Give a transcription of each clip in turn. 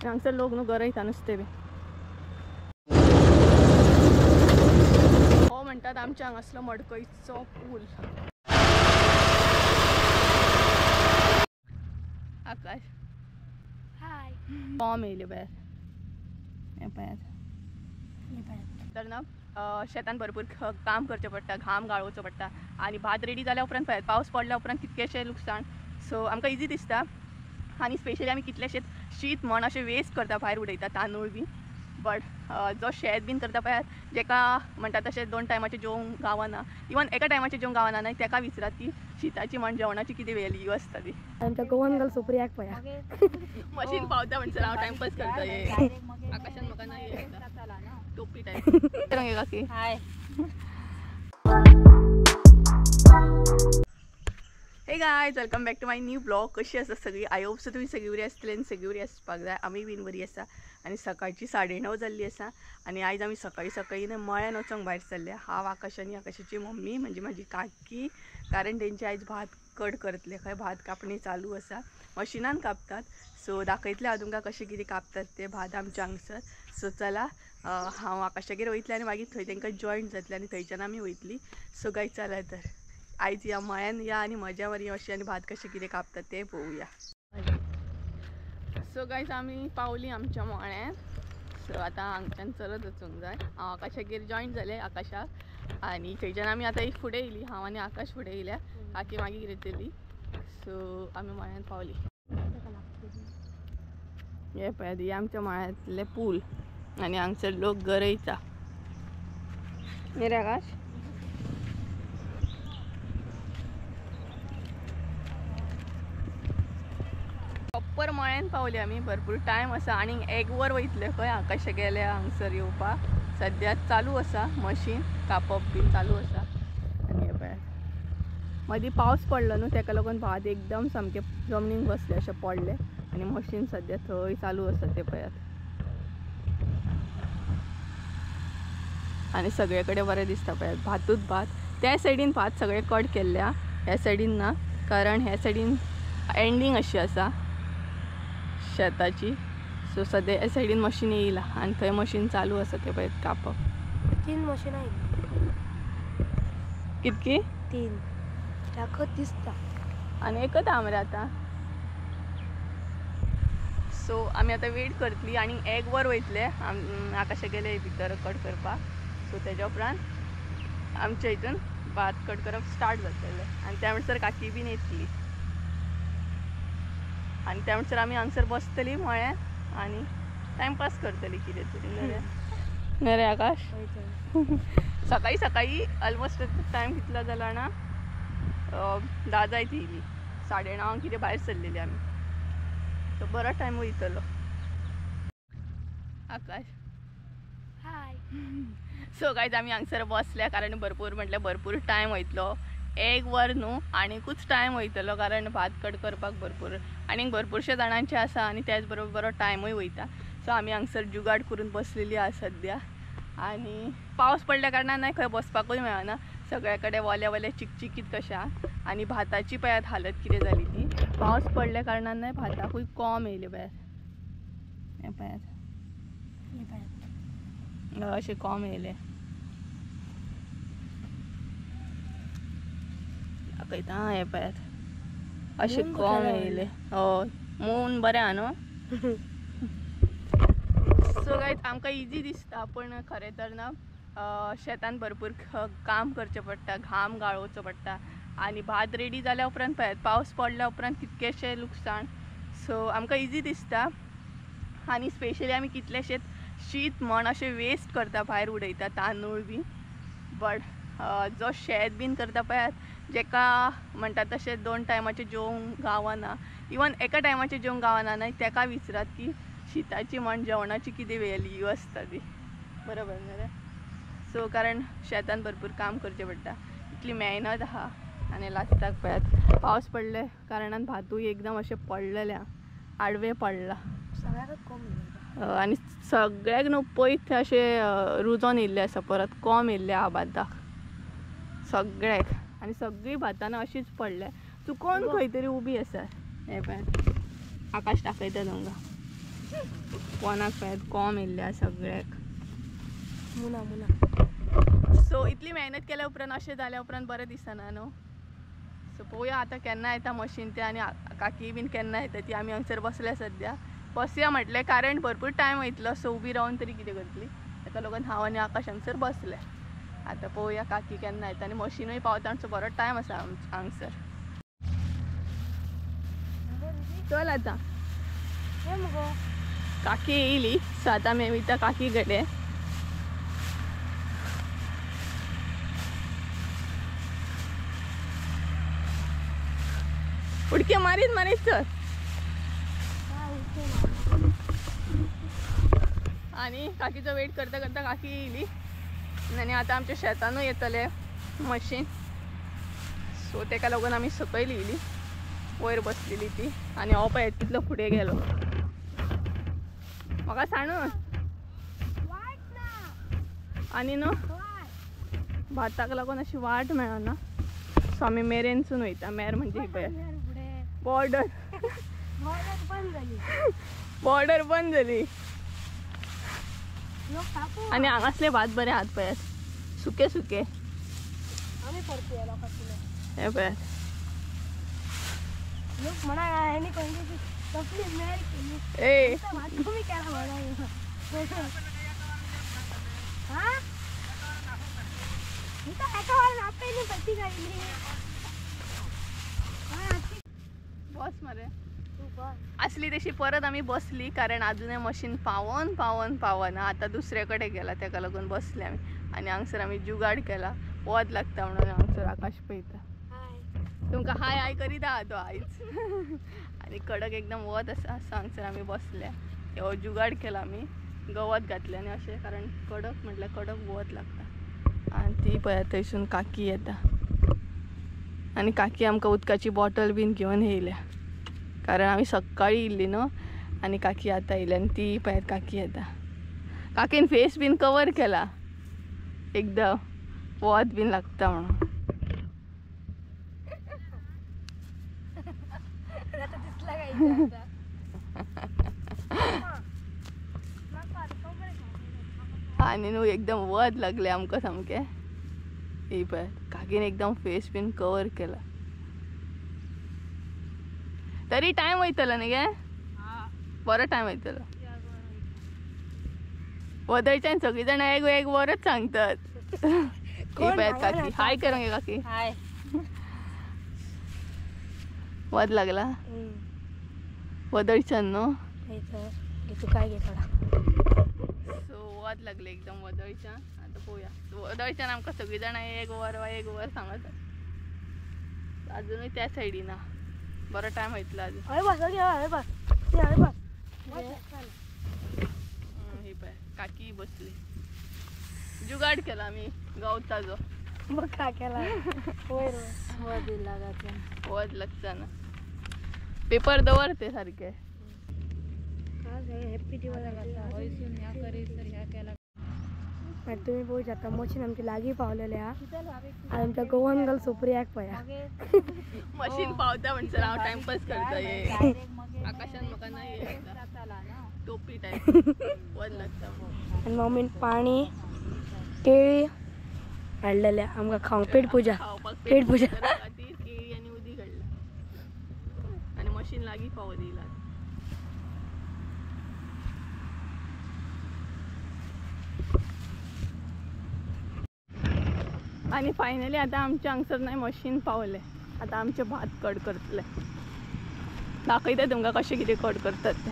हांगसर लोक न्हू गरयता नुस्तें बी. हो म्हणटात आमच्या हांगासलो मडकयचो पूल. आकाश हाय फॉर्म येयले भायर हे पळयात. तर ना शेतान भरपूर काम करचें पडटा, घाम गाळोवचो पडटा आनी भात रेडी जाल्या उपरांत पळयात पावस पडल्या उपरांत कितकेशें लुकसाण. सो आमकां इजी दिसता आनी स्पेशली आमी कितलेशेच शीत म्हण अशें वेस्ट करता, भायर उडयता तांदूळ बी. बट जो शेत बीन करता पळयात, जेका म्हणटा तशें 2 टायमाचें जेवंक गावना, इवन एका टायमाचें जेवंक गावना न्हय, तेका विचारात ती शिताची म्हण जेवणाची कितें व्हॅल्यू आसता ती. आमच्या गोवन गर्ल सुप्रियाक पळया मशीन पावता म्हणसर हांव टायमपास करता. हे आकाशान म्हाका नाही टोपी टायप की hi. Hey guys, welcome back to my new blog. कशी आसा सगळी? आय होप सो तुमी सगळी बरी आसतली आनी सगळी बरी आसपाक जाय. आमी बीन बरी आसा आनी सकाळची 9:30 जाल्ली आसा आनी आयज आमी सकाळी मळ्यान वचोंक भायर सरले. हांव आकाश आनी आकाशाची मम्मी म्हणजे म्हाजी काकी, कारण तेंचे आयज भात कट करतले. खंय भात कापणी चालू आसा, मशिनान कापतात. सो दाखयतले हांव तुमकां कशें कितें कापतात ते भात आमच्या हांगसर. सो चला, हांव आकाशागेर वयतलें आनी मागीर थंय तेंकां जॉयंट जातलें आनी थंयच्यान आमी वयतलीं. सो गायज चला तर आयज या मळ्यान या आनी मजा मारया अशी आनी भात कशें कितें कापतात ते पळोवया. सो गायज आमी पावलीं आमच्या मळ्यान. सो आतां हांगच्यान चलत वचूंक जाय. हांव आकाशागेर जॉयंट जालें आकाशाक आनी थंयच्यान आमी आतां एक फुडें येयलीं. हांव आनी आकाश फुडें येयल्या, काकी मागीर येतली. सो आमी मळ्यान पावलीं. हे पळयात, हे आमच्या मळ्यांतले पूल आनी हांगसर लोक गरयता. रे आकाश, प्रॉपर मळ्यान पावली आमी. भरपूर टायम आसा आनी 1 वर वयतले खंय आकाशा गेले हांगसर येवपाक. सद्या चालू आसा मशीन कापप बी चालू आसा. आनी हे पळयात, मदीं पावस पडलो न्हू, तेका लागून भात एकदम सामके जमनीक बसले अशें पडले आनी मशीन सद्या थंय चालू आसा ते पळयात. आनी सगळे कडेन बरें दिसता पळयात, भातूच भात. त्या सायडीन भात सगळे कट केल्ल्या, ह्या सायडीन ना, कारण ह्या सायडीन एंडींग अशी आसा शेताची. सो सद्या ह्या सायडीन मशीन येयला आनी थंय मशीन चालू आसा ते पळयात कापप. 3 मशीन आहेत. कितकी? 3 दाखत दिसता आनी एकच आहा मरे आतां. सो आमी आतां वेट करतली आनी 1 वर वयतले. आकाशा गेले भितर कट करपाक. सो तेज्या उपरांत आमच्या हितून भात कट करप स्टार्ट जातलें आनी त्या म्हणसर काकी बीन येतली आनी त्या म्हणसर आमी हांगसर बसतली मळ्यान आनी टायमपास करतली कितें तरी. न्हय रे आकाश? सकाळी ऑलमोस्ट टायम कितलो जाला ना, 10 जायत येयली. 9:30 कितें भायर सरलेली आमी. सो बरो टायम वयतलो. आकाश हाय. सो गायज आमी हांगसर बसल्या कारण भरपूर टायम वयतलो. 1 वर न्हू, आनीकूच टायम वयतलो कारण भात कट करपाक आनीक भरपूरशे जाणांचे आसा आनी त्याच बरोबर बरो टायमूय वयता. सो आमी हांगसर जुगाड करून बसलेली आसा सद्या. आनी पावस पडल्या कारणान खंय बसपाकूय मेळना, सगळे कडेन वले चिकचिकीत कशें आहा. आनी भाताची पळयात हालत कितें जाली ती. पावस पडल्या कारणान भाताकूय कॉम येयले भायर. हे पळयात अशें कॉम येयले. दाखयता हे पळयात, अशें कॉम येयले. हय, मून बरें आहा न्हू. सो गायज आमकां इजी दिसता पण खरें तर ना शेतान भरपूर काम करचें पडटा, घाम गाळोवचो पडटा आनी भात रेडी जाल्या उपरांत पळयात पावस पडल्या उपरांत कितकेशें लुकसाण. सो आमकां इजी दिसता आनी स्पेशली आमी कितलेशेच शीत म्हण अशें वेस्ट करता, भायर उडयता तांदूळ बी. बट जो शेत बीन करता पळयात, जेका म्हणटा तशें 2 टायमाचें जेवंक गावना, इवन एका टायमाचें जेवंक गावना न्हय, तेका विचारात की शिताची म्हण जेवणाची कितें व्हॅल्यू आसता ती. बरोबर न्हय रे? सो कारण शेतान भरपूर काम करचें पडटा, इतली मेहनत आहा आनी लास्टाक पळयात पावस पडले कारणान भातूय एकदम अशें पडलेलें आडवें पडला आनी सगळ्याक न्हू पयत अशें रुजोन येयल्लें आसा, परत कॉम येयल्लें आहा भाताक सगळ्याक. आनी सगळीं भातान अशीच पडल्या, चुकोन खंय तरी उबी आसा. हे पळयात आकाश दाखयता तुमकां. कोणाक पायात कॉम येयल्या सगळ्याक. मुना मुना सो इतली मेहनत केल्या उपरांत अशें जाल्या उपरांत बरें दिसना न्हू. सो पळोवया आतां केन्ना येता मशीन तें आनी काकी बीन केन्ना येता ती. आमी हांगसर बसल्या सद्या. बसया म्हटलें कारण भरपूर टायम वयतलो सो उबी रावन तरी कितें करतली. ताका लागून हांव आनी आकाश हांगसर बसले. आतां पळोवया काकी केन्ना येता आनी मशिनूय पावता म्हणसर बरो टायम आसा हांगसर. चल आतां हे मगो काकी येयली सो आतां आमी वयता काकी कडेन. उडके मारीत मारीत चल. आणि काकीचो वेट करता करता काकी येयली आनी आतां आमच्या शेतानूय येतले मशीन. सो तेका लागून आमी सकयल येयली. वयर बसलेली ती आनी हो पळय कितलो फुडें गेलो. म्हाका सांडून आनी न्हू भाताक लागून अशी वाट मेळना सो आमी मेरेनसून वयता. मेर म्हणजे पळय बॉर्डर बॉर्डर बंद जाली. आनी हांगासले भात बरे हात पळयात सुके सुके. हे पळयात ए बस मरे. असली तशी परत आमी बसली कारण अजूनय मशीन पावना. आतां दुसरे कडेन गेला तेका लागून बसले आमी. आनी हांगसर आमी जुगाड केला. वत लागता म्हणून हांगसर आकाश पळयता. तुमकां हाय हाय करीत आहा तो आयज. आनी कडक एकदम वत आसा हांगसर आमी बसल्या. हो जुगाड केला आमी. गवत घातलें आनी अशें कारण कडक म्हटल्यार कडक वत लागता. आनी ती पळय थंयसून काकी येता आनी काकी आमकां उदकाची बॉटल बीन घेवन येयल्या कारण आमी सकाळीं येयल्ली न्हू. आनी काकी आतां येयली आनी ती पळयात काकी येता. काकीन फेस बीन कवर केला एकदम वत बीन लागता म्हणून. आनी न्हू एकदम वत लागले आमकां सामकें. ही पळय काकीन एकदम फेस बीन कवर केला. तरी टायम वयतलो न्ही गे. बरो टायम वयतलो. वदळच्यान सगळीं जाणां एक वरच सांगतात. ही पळयात काकी हाय करूंक गे काकी. हाय वत लागला वदळच्यान न्हू. तू काय घे थोडा. सो वत लागले एकदम वदळच्यान. आता पळोवया वदळच्यान आमकां सगळीं जाणां एक वर सांगतात. अजूनय त्या सायडीन आहा. बरो टायम वयतलो अजून. ही पळय काकी बसली. जुगाड केला आमी गवताचो. मग काय केला वत लागता ना. पेपर दवर ते सारखे. तुम्ही बघू शकता मशीन आमची लागी पावलेले हा. आणि आमच्या गोवनगल सुपरी एक पया मशीन पावता म्हणसर हांव टाइमपास करता. ये आकाशान म्हाका नाही टोपी टायप वत लागता. आणि मम्मीन पाणी केळी हाडलेले आमकां खावंक. पेट पूजा खातीर केळी आनी उदीक हाडला आनी मशीन लागीं पावत येयला. आणि फायनली आता आमच्या हांगसर नाही मशीन पावले. आता आमचे भात कट करतले. दाखयता तुमकां कशें कितें कट करतात ते.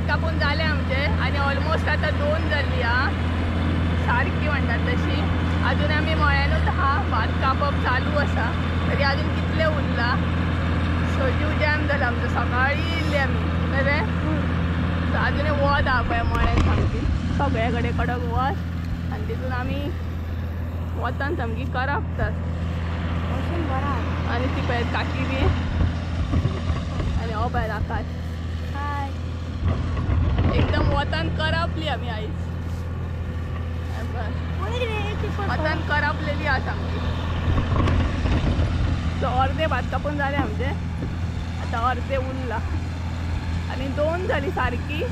भात कापून झाले आमचे आणि ऑलमोस्ट आता 2 झाली हा सारखी म्हणतात तशी. अजून आम्ही मळ्यानूच हा भात कापप चालू असा तरी अजून कितले उरला. सो जीव जॅम झाला आमचं. सकाळी येयल्ली आमी बरे अजून वत हा पळय मळ्यान सामकी सगळ्याकडे कडक वत आणि तितून आमी वतान सामकी करपतात. मशीन बरा आणि ती पळय काकी बी आणि हो पळय आकाश हाय. एकदम वतान करपली आमी आयज. वतान करपलेली आसा आमची. सो अर्धे भात कापून झाले आमचे आता अर्धे उरला आणि 2 झाली सारकी.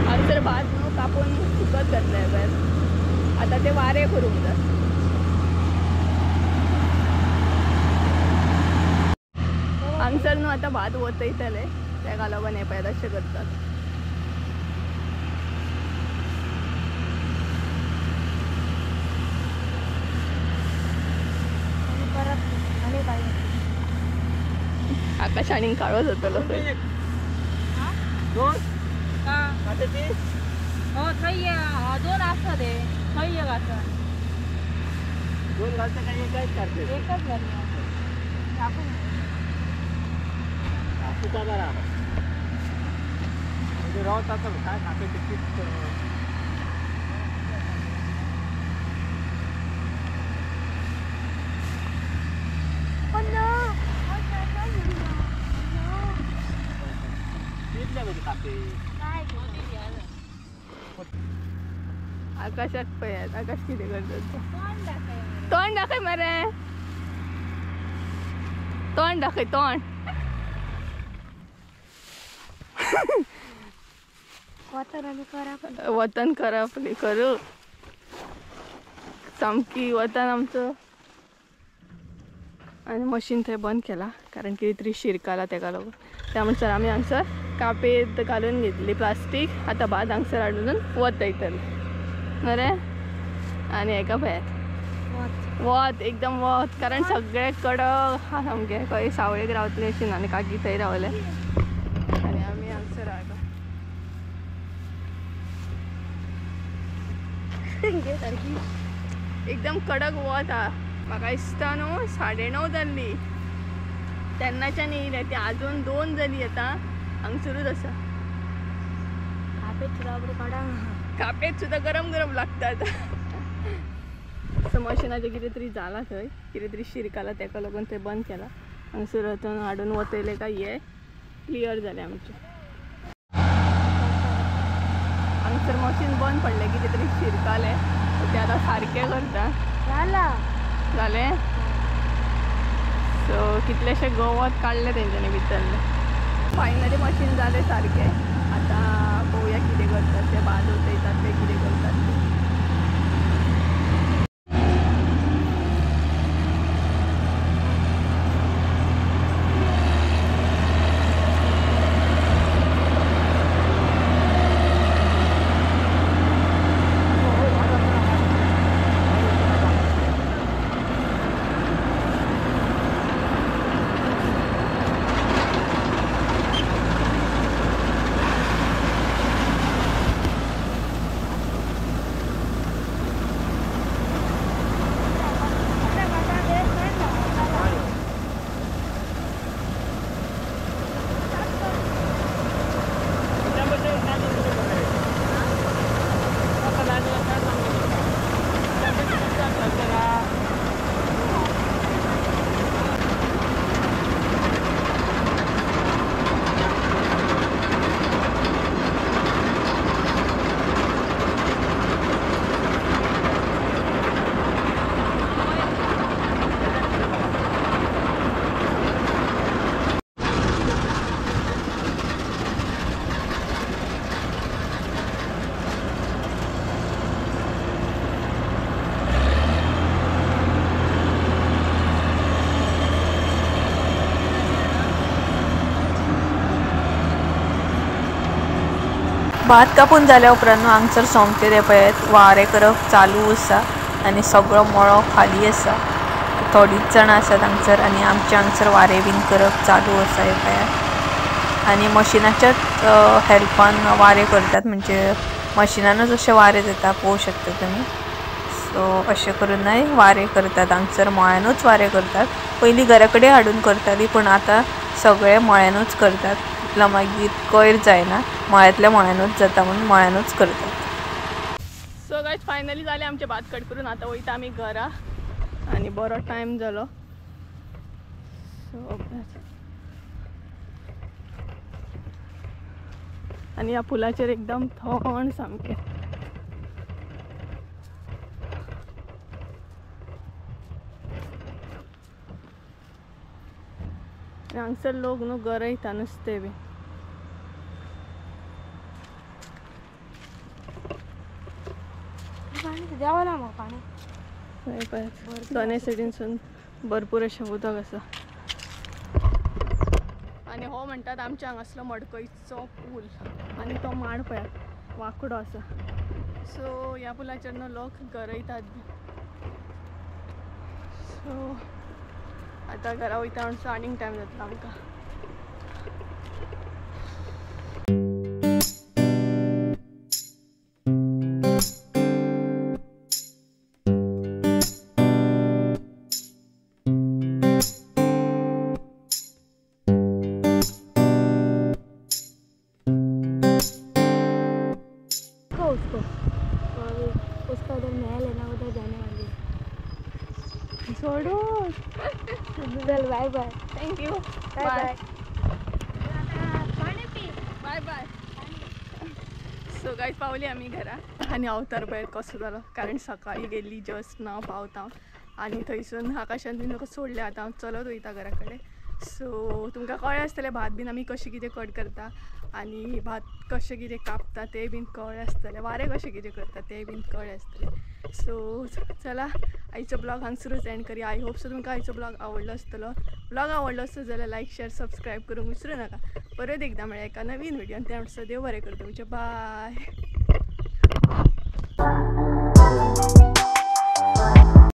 आमचं भात न्हू कापून सुकत घातलंय पळय आता ते वारे करूंक जाय. हांगसर न्हू आता भात वतयतले तेका लागून हे पळय तशें करतात. आकाश आणि काळो जातलो खंय. हो थंय 2 आसता ते थंय एक आसा 2 घालता काय एकच करते एकच घालून टाकून कापूचा बरा म्हणजे राहत असेल काय खाते तिकीट आकाशात पळयात आकाश किती करतात. तोंड दाखय मरे तोंड दाखय तोंड. वतन करपली करू सामकी वतन आमचं. आणि मशीन थंय बंद केला कारण कितें तरी शिरकाला तेका लागून. त्या म्हणसर आमी हांगसर कापेत घालून घेतली प्लास्टीक. आता भात हांगसर हाडून वतयतले मरे. आणि हेका पळयात वत एकदम वत कारण सगळे कडक हा सामके खंय सावळेक रावतली अशी ना. आनी काकी थंय रावले आणि आमी हांगसर रावलो. एकदम कडक वत हा. म्हाका दिसता न्हू 9:30 जाल्ली तेन्नाच्यान येयले ती अजून 2 जाली आता हांगसरूच आसा. कापेत सुद्धा गरम गरम लागतात. असं मशिनाचें कितें तरी जाला थंय कितें तरी शिरकाला तेका लागून ते बंद केला. हांगसर वचून हाडून वतयले काय हे क्लियर जालें आमचें. हांगसर मशीन बंद पडलें कितें तरी शिरकालें ते आतां सारकें करता. जालें सो कितलेशे गवत काडले तेंच्यांनी भितरले. फायनली मशीन जालें सारकें. आतां पळोवया कितें करतात ते. भात वतयतात ते कितें करतात ते. भात कापून जाल्या उपरांत हांगसर सोमते ते पळयात वारें करप चालू आसा आनी सगळो मळो खाली आसा. थोडीच जाणां आसात हांगसर आनी आमच्या हांगसर वारें बीन करप चालू आसा हे पळयात. आनी मशिनाच्याच हेल्पान वारें करतात, म्हणजे मशिनानूच अशें वारें जाता पळोवंक शकता तुमी. सो अशें करूनय वारें करतात हांगसर, मळ्यानूच वारें करतात. पयलीं घरा कडेन हाडून करतालीं पूण आतां सगळे मळ्यानूच करतात. इतलो मागीर कोयर जायना, मळ्यातल्या मळ्यानूच जाता म्हणून मळ्यानूच करतात. सो गायज फायनली जालें आमचें भात कट करून. आतां वयता आमी घरा आनी बरो टायम जालो. सो आनी ह्या पुलाचेर एकदम थंड सामकें. हांगसर लोक न्हू गरयता नुस्तें बी. देवाला मग पाणी थंय पळय दोनूय सायडीनसून भरपूर अशें उदक आसा. आनी हो म्हणटात आमच्या हांगासलो मडकयचो पूल आनी तो माड पळयात वांकडो आसा. सो ह्या पुलाचेर न्हू लोक गरयतात बी. सो आतां घरा वयता म्हणसर आनीक टायम जातलो आमकां. उसका उधर महल है ना, उधर जाने वाली है. सोडून चल bye bye. Thank you. Bye bye. Bye bye. So guys पावली आमी घरा आनी अवतार पळयत कसो जालो, कारण सकाळी गेल्ली जस्ट नाव पावता आनी थंयसून आकाशान बीन म्हाका सोडलें. आतां हांव चलत वयता घरा कडेन. सो तुमकां कळ्ळें आसतलें भात बीन आमी कशें कितें कट करता आनी भात कशें कितें कापता तें बीन कळ्ळें आसतलें. वारें कशें कितें करता तें बीन कळ्ळें आसतलें. सो चला आयचो ब्लॉग हांगसरूच एंड करी. आय होप सो तुमकां आयचो ब्लॉग आवडलो आसतलो. ब्लॉग आवडलो आसत जाल्यार लायक शेअर सबस्क्रायब करूंक विसरूं नाका. परत एकदा मेळ्या एका नवीन व्हिडिओन. त्या म्हणसर देव बरें करूं तुमचें. बाय.